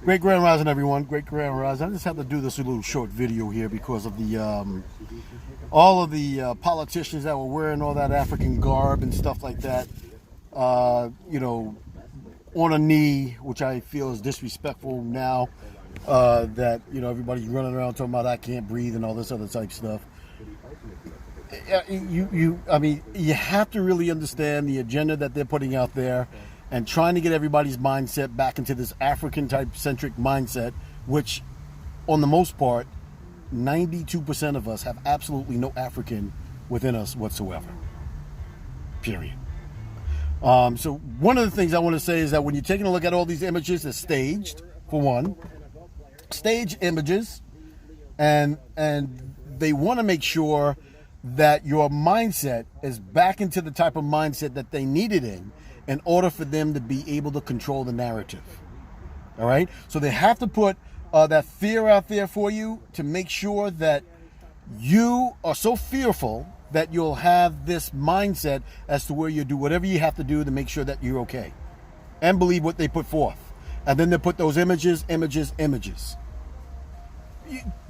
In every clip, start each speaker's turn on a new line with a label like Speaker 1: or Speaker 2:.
Speaker 1: Great Grand Rising, everyone. Great Grand Rising. I just have to do this little short video here because of the all of the politicians that were wearing all that African garb and stuff like that. You know, on a knee, which I feel is disrespectful now. That, you know, everybody's running around talking about I can't breathe and all this other type stuff. I mean, you have to really understand the agenda that they're putting out there and trying to get everybody's mindset back into this African type centric mindset, which on the most part, 92% of us have absolutely no African within us whatsoever. Period. So one of the things I want to say is that when you're taking a look at all these images, they're staged, for one. Stage images, and they want to make sure that your mindset is back into the type of mindset that they need it in order for them to be able to control the narrative. All right? So they have to put that fear out there for you to make sure that you are so fearful that you'll have this mindset as to where you do whatever you have to do to make sure that you're okay. And believe what they put forth. And then they put those images.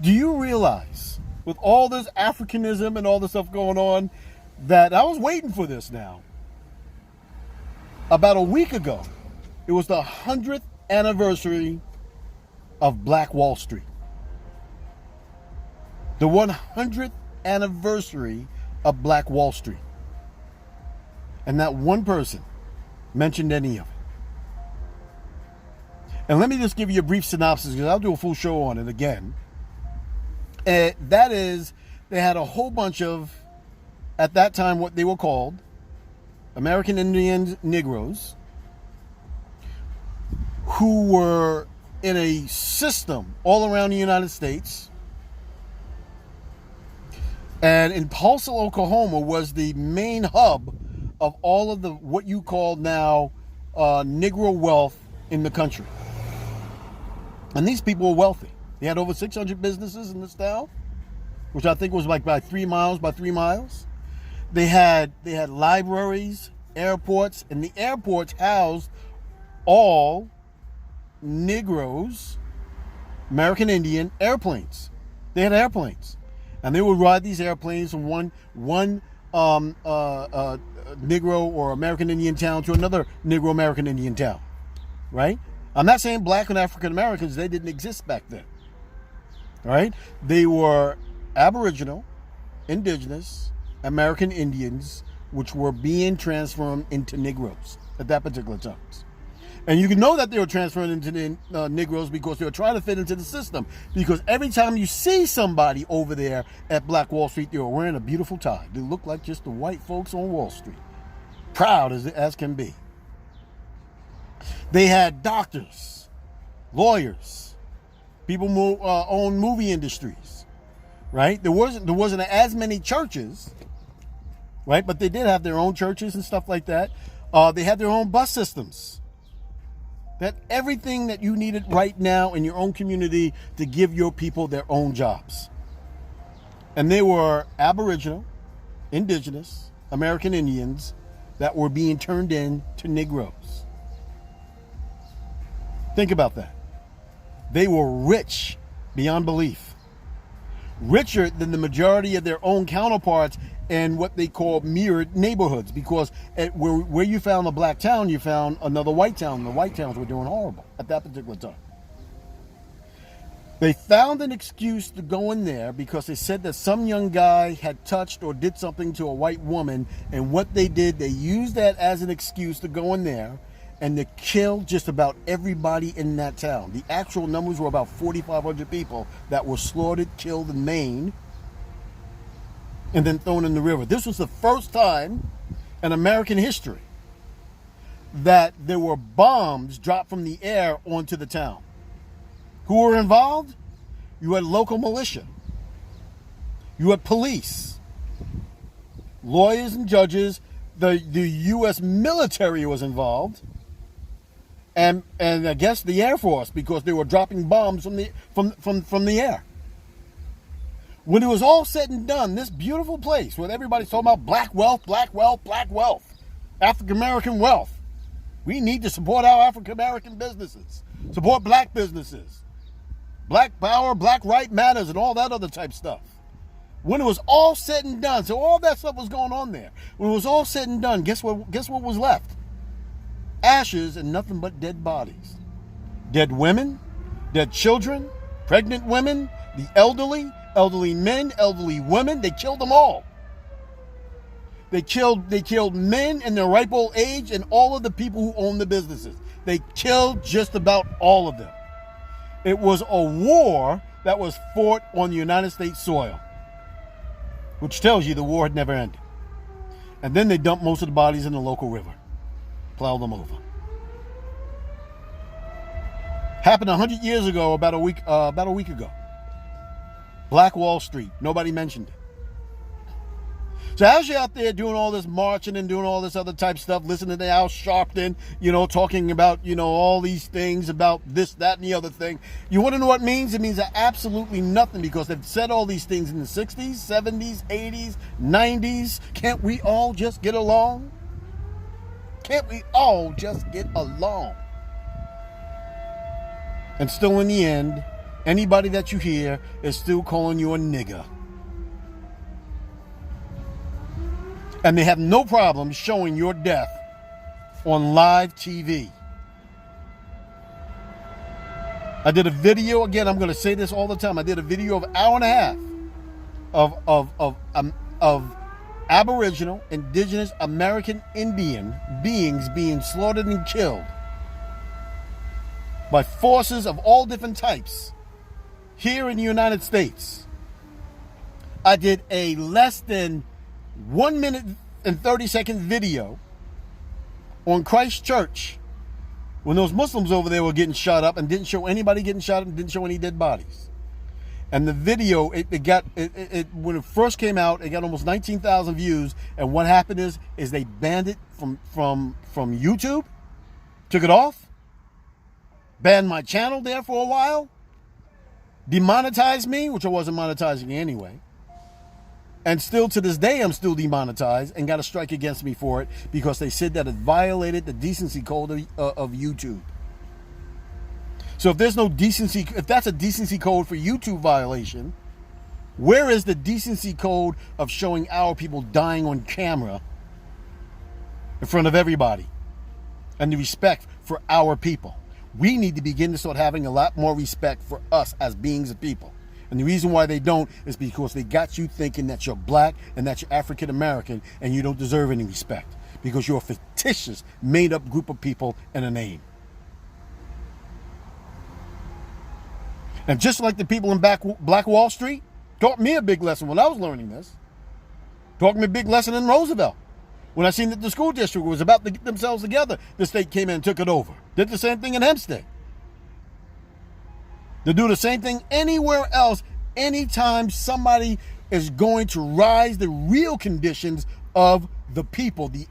Speaker 1: Do you realize, with all this Africanism and all this stuff going on, that I was waiting for this now? About a week ago, it was the 100th anniversary of Black Wall Street. The 100th anniversary of Black Wall Street. And not one person mentioned any of it. And let me just give you a brief synopsis, because I'll do a full show on it again. And that is, they had a whole bunch of, at that time, what they were called American Indian Negroes, who were in a system all around the United States. And in Tulsa, Oklahoma was the main hub of all of the, what you call now, Negro wealth in the country. And these people were wealthy. They had over 600 businesses in this town, which I think was like by 3 miles. They had libraries, airports, and the airports housed all Negroes, American Indian airplanes. They had airplanes, and they would ride these airplanes from one Negro or American Indian town to another Negro American Indian town, right? I'm not saying black and African Americans, they didn't exist back then. All right? They were Aboriginal, indigenous, American Indians, which were being transformed into Negroes at that particular time. And you can know that they were transferred into the Negroes because they were trying to fit into the system. Because every time you see somebody over there at Black Wall Street, they were wearing a beautiful tie. They look like just the white folks on Wall Street. Proud as can be. They had doctors, lawyers, people who own movie industries, right? There wasn't as many churches, right? But they did have their own churches and stuff like that. They had their own bus systems. That everything that you needed right now in your own community to give your people their own jobs. And they were Aboriginal, indigenous, American Indians that were being turned into Negroes. Think about that. They were rich beyond belief. Richer than the majority of their own counterparts in what they call mirrored neighborhoods. Because where you found a black town, you found another white town. The white towns were doing horrible at that particular time. They found an excuse to go in there because they said that some young guy had touched or did something to a white woman. And what they did, they used that as an excuse to go in there and to kill just about everybody in that town. The actual numbers were about 4,500 people that were slaughtered, killed, and maimed, and then thrown in the river. This was the first time in American history that there were bombs dropped from the air onto the town. Who were involved? You had local militia. You had police, lawyers and judges. The U.S. military was involved. And I guess the Air Force, because they were dropping bombs from the air. When it was all said and done, this beautiful place where everybody's talking about black wealth, African American wealth, We need to support our African American businesses, support black businesses, black power, black right matters, and all that other type stuff. When it was all said and done, so all that stuff was going on there. When it was all said and done, guess what was left? Ashes and nothing but dead bodies. Dead women, dead children, pregnant women, the elderly men, elderly women. They killed them all. They killed men in their ripe old age and all of the people who own the businesses. They killed just about all of them. It was a war that was fought on the United States soil, which tells you the war had never ended. And then they dumped most of the bodies in the local river, plowed them over. Happened 100 years ago, about a week ago. Black Wall Street. Nobody mentioned it. So as you're out there doing all this marching and doing all this other type stuff, listening to Al Sharpton, talking about, all these things about this, that, and the other thing, you want to know what it means? It means absolutely nothing, because they've said all these things in the 60s, 70s, 80s, 90s. Can't we all just get along? Can't we all just get along? And still in the end, anybody that you hear is still calling you a nigger. And they have no problem showing your death on live TV. I did a video, again, I'm going to say this all the time. I did a video of an hour and a half of Aboriginal, indigenous, American Indian beings being slaughtered and killed by forces of all different types here in the United States. I did a less than 1 minute and 30-second video on Christchurch when those Muslims over there were getting shot up, and didn't show anybody getting shot up and didn't show any dead bodies. And the video, when it first came out, it got almost 19,000 views. And what happened is they banned it from YouTube, took it off, banned my channel there for a while, demonetized me, which I wasn't monetizing anyway. And still to this day, I'm still demonetized and got a strike against me for it, because they said that it violated the decency code of YouTube. So if there's no decency, if that's a decency code for YouTube violation, where is the decency code of showing our people dying on camera in front of everybody, and the respect for our people? We need to begin to start having a lot more respect for us as beings of people. And the reason why they don't is because they got you thinking that you're black and that you're African American and you don't deserve any respect, because you're a fictitious, made-up group of people and a name. And just like the people in Black Wall Street taught me a big lesson when I was learning this, taught me a big lesson in Roosevelt. When I seen that the school district was about to get themselves together, the state came in and took it over. Did the same thing in Hempstead. They do the same thing anywhere else. Anytime somebody is going to rise the real conditions of the people, the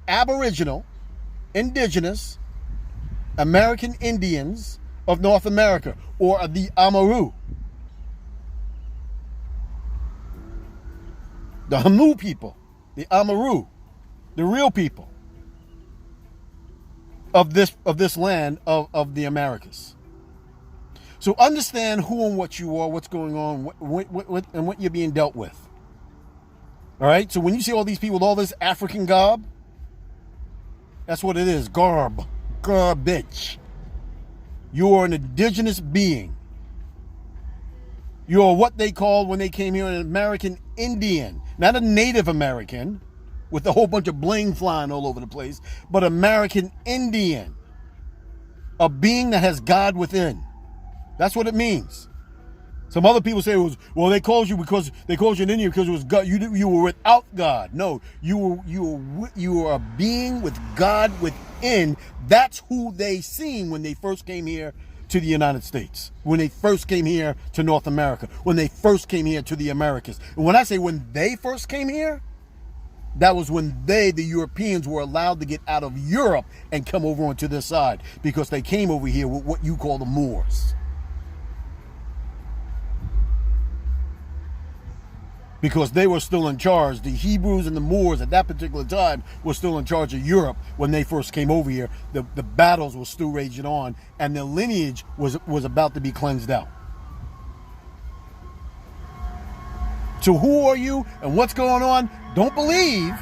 Speaker 1: Aboriginal, indigenous, American Indians of North America, or the Amaru, the Hamu people, the Amaru, the real people of this land of the Americas. So understand who and what you are, what's going on, and what you're being dealt with. All right? So when you see all these people with all this African garb, that's what it is. Garbage. You are an indigenous being. You are what they called when they came here an American Indian. Not a Native American with a whole bunch of bling flying all over the place, but American Indian. A being that has God within. That's what it means. Some other people say it was, well, they called you an Indian because it was God. You were without God. No, you were a being with God within. That's who they seen when they first came here to the United States, when they first came here to North America, when they first came here to the Americas. And when I say when they first came here, that was when the Europeans, were allowed to get out of Europe and come over onto this side, because they came over here with what you call the Moors. because they were still in charge. The Hebrews and the Moors at that particular time were still in charge of Europe when they first came over here. The battles were still raging on, and their lineage was about to be cleansed out. So who are you and what's going on? Don't believe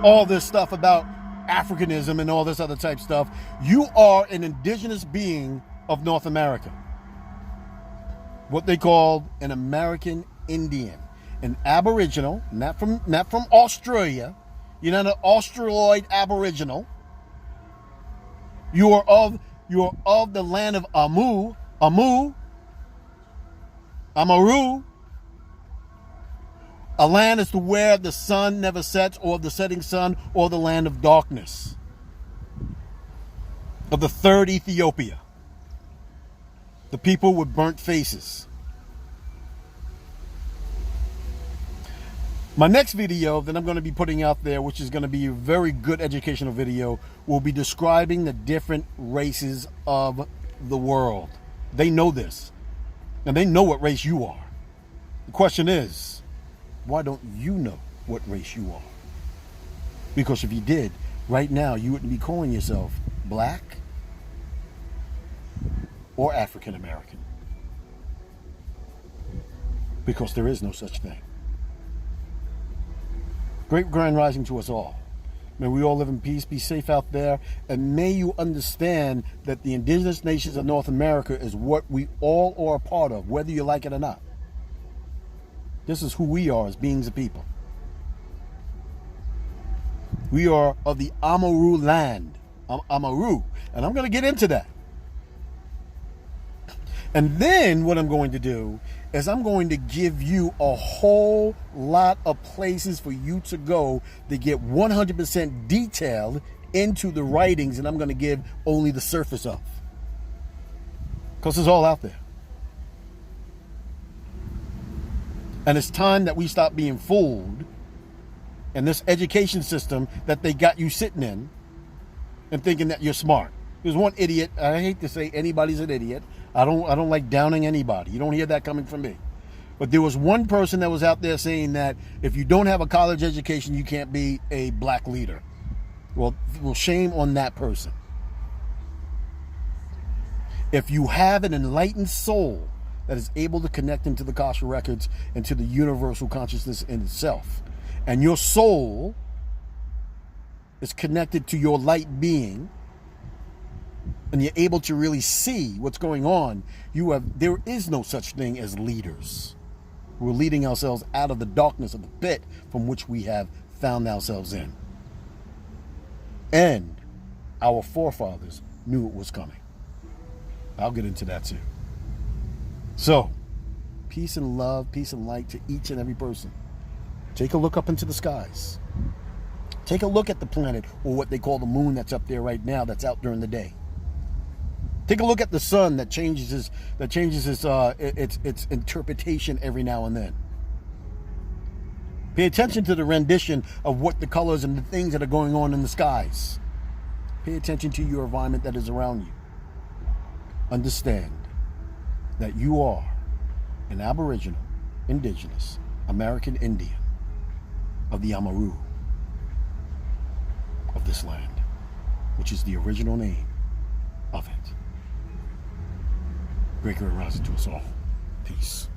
Speaker 1: all this stuff about Africanism and all this other type stuff. You are an indigenous being of North America. What they called an American Indian, an Aboriginal, not from Australia. You're not an Australoid Aboriginal. You are of the land of Amaru, a land as to where the sun never sets, or the setting sun, or the land of darkness, of the third Ethiopia, the people with burnt faces. My next video that I'm going to be putting out there, which is going to be a very good educational video, will be describing the different races of the world. They know this, and they know what race you are. The question is, why don't you know what race you are? Because if you did, right now you wouldn't be calling yourself black or African American, because there is no such thing. Great grand rising to us all. May we all live in peace, be safe out there, and may you understand that the indigenous nations of North America is what we all are a part of, whether you like it or not. This is who we are as beings of people. We are of the Amaru land, Amaru, and I'm going to get into that. And then what I'm going to do is I'm going to give you a whole lot of places for you to go to get 100% detailed into the writings, and I'm going to give only the surface of, because it's all out there. And it's time that we stop being fooled in this education system that they got you sitting in and thinking that you're smart. There's one idiot. I hate to say anybody's an idiot. I don't like downing anybody. You don't hear that coming from me. But there was one person that was out there saying that if you don't have a college education, you can't be a black leader. Well, shame on that person. If you have an enlightened soul that is able to connect into the Akashic records and to the universal consciousness in itself, and your soul is connected to your light being, and you're able to really see what's going on, there is no such thing as leaders. We're leading ourselves out of the darkness of the pit from which we have found ourselves in. And our forefathers knew it was coming. I'll get into that too. So, peace and love, peace and light to each and every person. Take a look up into the skies. Take a look at the planet, or what they call the moon that's up there right now, that's out during the day. Take a look at the sun that changes its interpretation every now and then. Pay attention to the rendition of what the colors and the things that are going on in the skies. Pay attention to your environment that is around you. Understand that you are an Aboriginal, indigenous, American Indian of the Amaru of this land, which is the original name of it. Great rising to us all. Peace.